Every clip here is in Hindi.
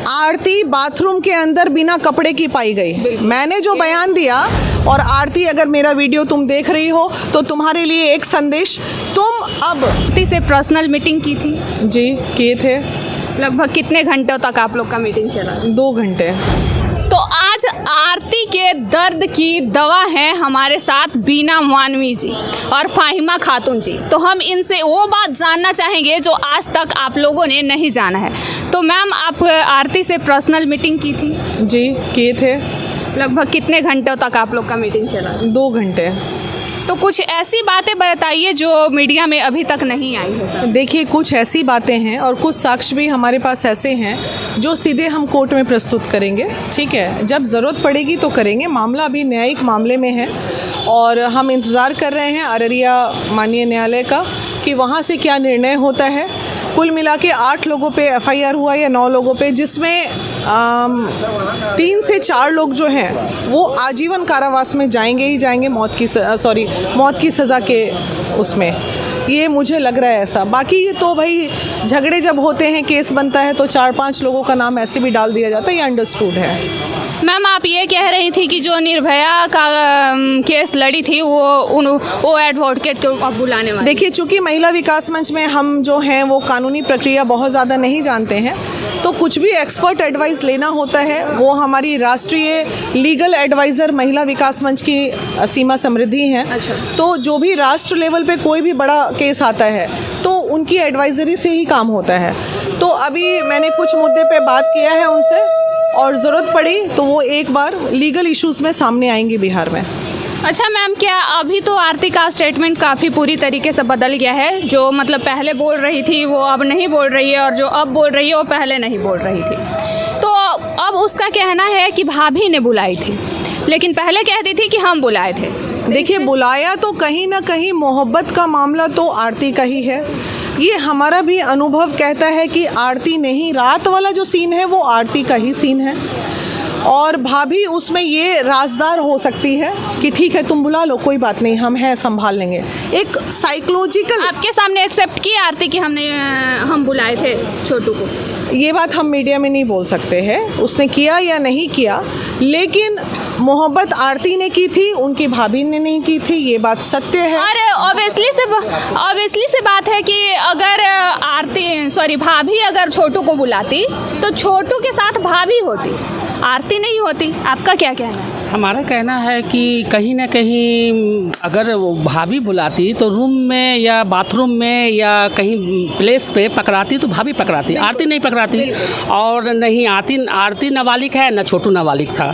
आरती बाथरूम के अंदर बिना कपड़े की पाई गई। मैंने जो बयान दिया, और आरती अगर मेरा वीडियो तुम देख रही हो तो तुम्हारे लिए एक संदेश, तुम अब आरती से पर्सनल मीटिंग की थी जी किए थे। लगभग कितने घंटों तक आप लोग का मीटिंग चला? 2 घंटे। तो आज आरती के दर्द की दवा है हमारे साथ बीना मानवी जी और फाहिमा खातून जी। तो हम इनसे वो बात जानना चाहेंगे जो आज तक आप लोगों ने नहीं जाना है। तो मैम, आप आरती से पर्सनल मीटिंग की थी जी किए थे। लगभग कितने घंटों तक आप लोग का मीटिंग चला? 2 घंटे। तो कुछ ऐसी बातें बताइए जो मीडिया में अभी तक नहीं आई है सर। देखिए, कुछ ऐसी बातें हैं और कुछ साक्ष्य भी हमारे पास ऐसे हैं जो सीधे हम कोर्ट में प्रस्तुत करेंगे। ठीक है, जब ज़रूरत पड़ेगी तो करेंगे। मामला अभी न्यायिक मामले में है और हम इंतज़ार कर रहे हैं अररिया माननीय न्यायालय का कि वहाँ से क्या निर्णय होता है। कुल मिला के 8 लोगों पे FIR हुआ या 9 लोगों पे, जिसमें 3 से 4 लोग जो हैं वो आजीवन कारावास में जाएंगे ही जाएंगे, मौत की सज़ा के उसमें। ये मुझे लग रहा है ऐसा। बाकी तो भाई झगड़े जब होते हैं, केस बनता है तो 4-5 लोगों का नाम ऐसे भी डाल दिया जाता है, ये अंडरस्टूड है। मैम, आप ये कह रही थी कि जो निर्भया का केस लड़ी थी वो एडवोकेट को अब बुलाने वाले। देखिए, चूँकि महिला विकास मंच में हम जो हैं वो कानूनी प्रक्रिया बहुत ज़्यादा नहीं जानते हैं, तो कुछ भी एक्सपर्ट एडवाइस लेना होता है वो हमारी राष्ट्रीय लीगल एडवाइज़र महिला विकास मंच की सीमा समृद्धि हैं। अच्छा। तो जो भी राष्ट्र लेवल पे कोई भी बड़ा केस आता है तो उनकी एडवाइजरी से ही काम होता है। तो अभी मैंने कुछ मुद्दे पे बात किया है उनसे, और ज़रूरत पड़ी तो वो एक बार लीगल इश्यूज़ में सामने आएंगी बिहार में। अच्छा मैम, क्या अभी तो आरती का स्टेटमेंट काफ़ी पूरी तरीके से बदल गया है? जो मतलब पहले बोल रही थी वो अब नहीं बोल रही है, और जो अब बोल रही है वो पहले नहीं बोल रही थी। तो अब उसका कहना है कि भाभी ने बुलाई थी, लेकिन पहले कहती थी कि हम बुलाए थे। देखिए, बुलाया तो कहीं ना कहीं मोहब्बत का मामला तो आरती का ही है। ये हमारा भी अनुभव कहता है कि आरती नहीं, रात वाला जो सीन है वो आरती का ही सीन है, और भाभी उसमें ये राजदार हो सकती है कि ठीक है तुम बुला लो, कोई बात नहीं, हम हैं, संभाल लेंगे। एक साइकोलॉजिकल आपके सामने एक्सेप्ट की आरती कि हम बुलाए थे छोटू को? ये बात हम मीडिया में नहीं बोल सकते हैं उसने किया या नहीं किया, लेकिन मोहब्बत आरती ने की थी, उनकी भाभी ने नहीं की थी, ये बात सत्य है। और ऑब्वियसली से बात है कि अगर भाभी अगर छोटू को बुलाती तो छोटू के साथ भाभी होती, आरती नहीं होती। आपका क्या कहना है? हमारा कहना है कि कहीं ना कहीं अगर वो भाभी बुलाती तो रूम में या बाथरूम में या कहीं प्लेस पे पकड़ाती तो भाभी पकड़ाती, आरती नहीं पकड़ाती। और नहीं आरती नाबालिग है, ना छोटू नाबालिग था,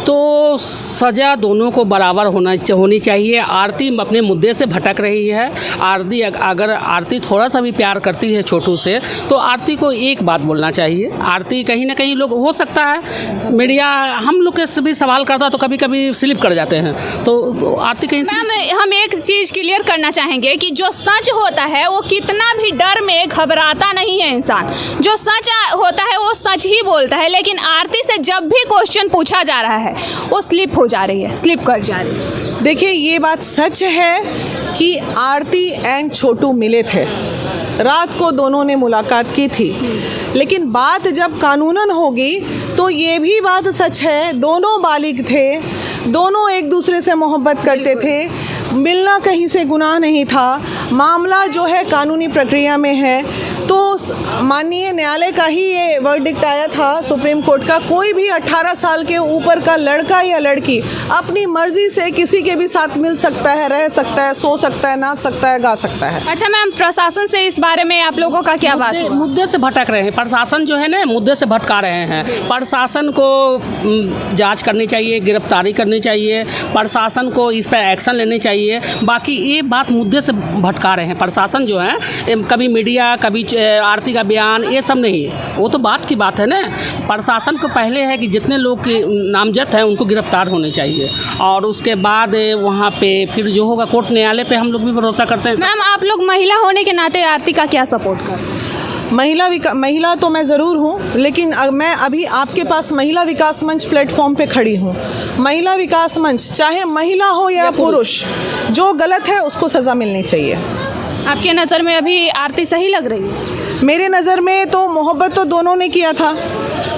तो सज़ा दोनों को बराबर होनी चाहिए। आरती अपने मुद्दे से भटक रही है। अगर आरती थोड़ा सा भी प्यार करती है छोटू से तो आरती को एक बात बोलना चाहिए। आरती कहीं ना कहीं लोग, हो सकता है मीडिया हम लोग के से भी सवाल करता तो कभी कभी स्लिप कर जाते हैं, तो आरती कहीं। मैम, हम एक चीज़ क्लियर करना चाहेंगे कि जो सच होता है वो कितना भी डर में घबराता नहीं है इंसान। जो सच होता है वो सच ही बोलता है, लेकिन आरती से जब भी क्वेश्चन पूछा जा रहा है वो स्लिप कर जा रही है। देखिए, ये बात सच है कि आरती एंड छोटू मिले थे, रात को दोनों ने मुलाकात की थी, लेकिन बात जब कानूनन होगी तो ये भी बात सच है दोनों बालिग थे, दोनों एक दूसरे से मोहब्बत करते थे, मिलना कहीं से गुनाह नहीं था। मामला जो है कानूनी प्रक्रिया में है, तो माननीय न्यायालय का ही ये वर्डिक्ट आया था सुप्रीम कोर्ट का, कोई भी 18 साल के ऊपर का लड़का या लड़की अपनी मर्जी से किसी के भी साथ मिल सकता है, रह सकता है, सो सकता है, नाच सकता है, गा सकता है। अच्छा मैम, प्रशासन से इस बारे में आप लोगों का क्या बात है? मुद्दे से भटक रहे हैं प्रशासन, जो है ना मुद्दे से भटका रहे हैं। प्रशासन को जांच करनी चाहिए, गिरफ्तारी करनी चाहिए, प्रशासन को इस पर एक्शन लेने चाहिए। बाकी ये बात मुद्दे से भटका रहे हैं प्रशासन जो है, कभी मीडिया, कभी आरती का बयान, ये सब नहीं, वो तो बात की बात है ना। प्रशासन को पहले है कि जितने लोग नामजद हैं उनको गिरफ्तार होने चाहिए, और उसके बाद वहाँ पे फिर जो होगा कोर्ट न्यायालय पे हम लोग भी भरोसा करते हैं। मैम, आप लोग महिला होने के नाते आरती का क्या सपोर्ट करते हैं? महिला तो मैं ज़रूर हूँ, लेकिन मैं अभी आपके पास महिला विकास मंच प्लेटफॉर्म पे खड़ी हूँ। महिला विकास मंच, चाहे महिला हो या पुरुष, जो गलत है उसको सज़ा मिलनी चाहिए। आपके नज़र में अभी आरती सही लग रही है? मेरे नज़र में तो मोहब्बत तो दोनों ने किया था,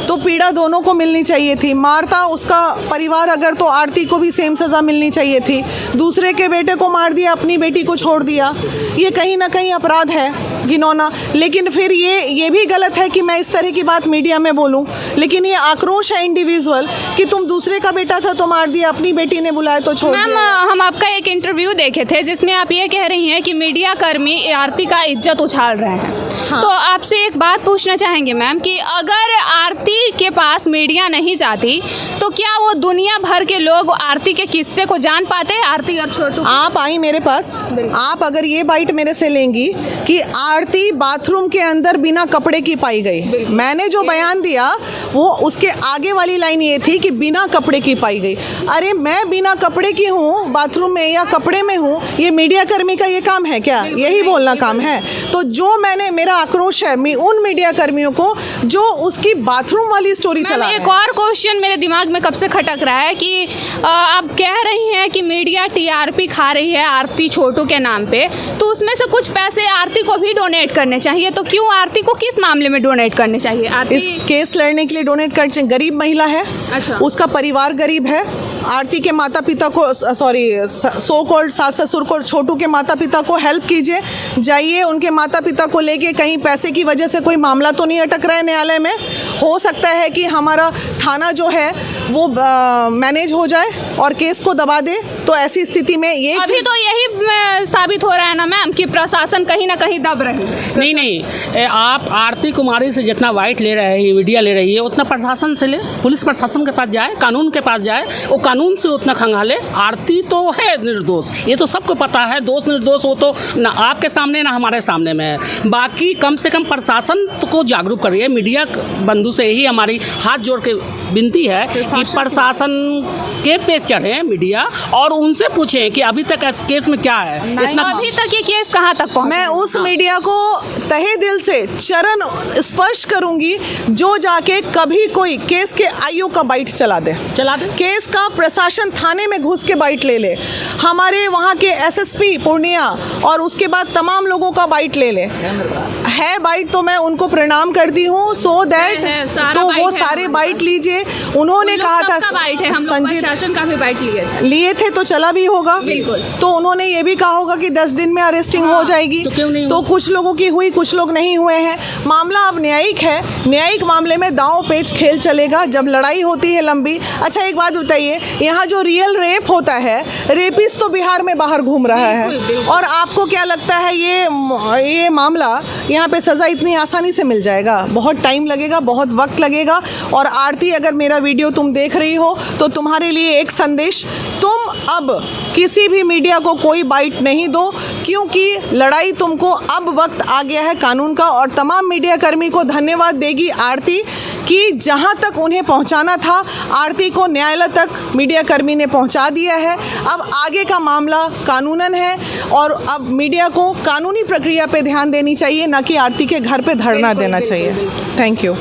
तो तो पीड़ा दोनों को मिलनी चाहिए थी। मारता उसका परिवार अगर तो आरती को भी सेम सज़ा मिलनी चाहिए थी। दूसरे के बेटे को मार दिया, अपनी बेटी को छोड़ दिया, ये कहीं ना कहीं अपराध है, घिनौना। लेकिन फिर ये भी गलत है कि मैं इस तरह की बात मीडिया में बोलूं। लेकिन ये आक्रोश है इंडिविजुअल कि तुम दूसरे का बेटा था तो मार दिया, अपनी बेटी ने बुलाया तो छोड़ दिया। मैम, हम आपका एक इंटरव्यू देखे थे जिसमें आप ये कह रही हैं कि मीडिया कर्मी आरती का इज्जत उछाल रहे हैं। हाँ। तो आपसे एक बात पूछना चाहेंगे मैम कि अगर आरती के पास मीडिया नहीं जाती तो क्या वो दुनिया भर के लोग आरती के किस्से को जान पाते, आरती और छोटू? आप आई मेरे पास, आप अगर ये बाइट मेरे से लेंगी कि आरती बाथरूम के अंदर बिना कपड़े की पाई गई, मैंने जो बयान दिया वो उसके आगे वाली लाइन ये थी कि बिना कपड़े की पाई गई। अरे मैं बिना कपड़े की हूँ बाथरूम में या कपड़े में हूँ, ये मीडिया कर्मी का ये काम है क्या? यही बोलना काम है? तो जो मेरा आक्रोश है उन मीडिया कर्मियों को जो उसकी बाथरूम वाली स्टोरी चला रहे हैं। एक और क्वेश्चन मेरे दिमाग में कब से खटक रहा है कि आप कह रही हैं कि मीडिया टीआरपी खा रही है आरती छोटू के नाम पे, तो उसमें से कुछ पैसे आरती को भी डोनेट करने चाहिए। तो क्यों आरती को किस मामले में डोनेट करने चाहिए? आरती इस केस लड़ने के लिए डोनेट कर, गरीब महिला है, अच्छा, उसका परिवार गरीब है। आरती के माता पिता को, सो कॉल्ड सास ससुर को, छोटू के माता पिता को हेल्प कीजिए, जाइए उनके माता पिता को लेके। कहीं पैसे की वजह से कोई मामला तो नहीं अटक रहा है न्यायालय में? हो सकता है कि हमारा थाना जो है वो मैनेज हो जाए और केस को दबा दे। तो ऐसी स्थिति में ये अभी तो यही साबित हो रहा है ना मैम कि प्रशासन कहीं ना कहीं दब रही है। नहीं, आप आरती कुमारी से जितना वाइट ले रहे हैं, मीडिया ले रही है, उतना प्रशासन से ले, पुलिस प्रशासन के पास जाए, कानून के पास जाए, वो कानून से उतना खंगाले। आरती तो है निर्दोष, ये तो सबको पता है। दोष निर्दोष वो तो ना आपके सामने ना हमारे सामने में है। बाकी कम से कम प्रशासन को जागरूक करिए। मीडिया बंधु से यही हमारी हाथ जोड़ के विनती है कि प्रशासन के पे चढ़े मीडिया और उनसे पूछें कि अभी तक इस केस में क्या है। अभी तक ये केस कहाँ तक पहुँचा? मैं उस मीडिया को तहे दिल से चरण स्पर्श करूंगी जो जाके कभी कोई केस के आईओ का बाइट चला दे, केस का प्रशासन थाने में घुस के बाइट ले ले, हमारे वहाँ के एसएसपी पूर्णिया और उसके बाद तमाम लोगों का बाइट ले ले। है बाइट तो मैं उनको प्रणाम करती हूँ। सो दैट तो वो सारे बाइट लीजिए। उन्होंने कहा था संजीत का भी बाइट लिए थे तो चला भी होगा, तो उन्होंने ये भी कहा होगा कि 10 दिन में अरेस्टिंग हो जाएगी। तो कुछ लोगों की हुई, कुछ लोग नहीं हुए हैं। मामला अब न्यायिक है, न्यायिक मामले में दांव पेच खेल चलेगा जब लड़ाई होती है लंबी। अच्छा एक बात बताइए, यहाँ जो रियल रेप होता है, रेपिस्ट तो बिहार में बाहर घूम रहा है, और आपको क्या लगता है ये मामला यहाँ पे सज़ा इतनी आसानी से मिल जाएगा? बहुत टाइम लगेगा, बहुत वक्त लगेगा। और आरती, अगर मेरा वीडियो तुम देख रही हो तो तुम्हारे लिए एक संदेश, तुम अब किसी भी मीडिया को कोई बाइट नहीं दो, क्योंकि लड़ाई तुमको अब वक्त आ गया है कानून का। और तमाम मीडिया कर्मी को धन्यवाद देगी आरती कि जहां तक उन्हें पहुंचाना था, आरती को न्यायालय तक मीडिया कर्मी ने पहुंचा दिया है। अब आगे का मामला कानूनन है और अब मीडिया को कानूनी प्रक्रिया पे ध्यान देनी चाहिए, ना कि आरती के घर पे धरना देना चाहिए। Thank you.